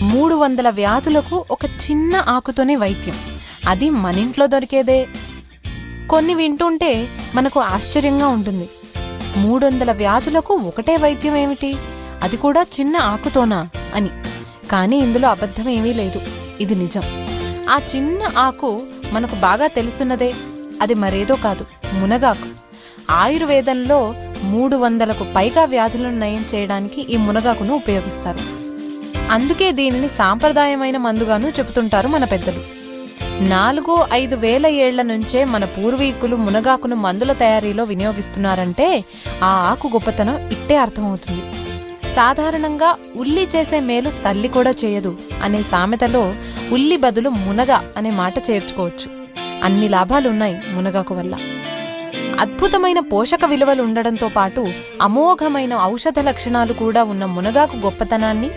300 వ్యాధులకు ఒక చిన్న ఆకుతోనే వైద్యం. అది మనింట్లో దొరికేదే. కొన్ని వింటుంటే మనకు ఆశ్చర్యంగా ఉంటుంది. 300 వ్యాధులకు ఒకటే వైద్యం ఏమిటి, అది కూడా చిన్న ఆకుతోనా అని. కానీ ఇందులో అబద్ధం ఏమీ లేదు, ఇది నిజం. ఆ చిన్న ఆకు మనకు బాగా తెలుసున్నదే. అది మరేదో కాదు, మునగాకు. ఆయుర్వేదంలో 300కు పైగా వ్యాధులను నయం చేయడానికి ఈ మునగాకును ఉపయోగిస్తారు. అందుకే దీనిని సాంప్రదాయమైన మందుగాను చెబుతుంటారు మన పెద్దలు. 4-5 వేల ఏళ్ల నుంచే మన పూర్వీకులు మునగాకును మందుల తయారీలో వినియోగిస్తున్నారంటే ఆ ఆకు గొప్పతనం ఇట్టే అర్థమవుతుంది. సాధారణంగా ఉల్లి చేసే మేలు తల్లి కూడా చేయదు అనే సామెతలో ఉల్లి బదులు మునగ అనే మాట చేర్చుకోవచ్చు. అన్ని లాభాలున్నాయి మునగాకు వల్ల. అద్భుతమైన పోషక విలువలు ఉండడంతో పాటు అమోఘమైన ఔషధ లక్షణాలు కూడా ఉన్న మునగాకు గొప్పతనాన్ని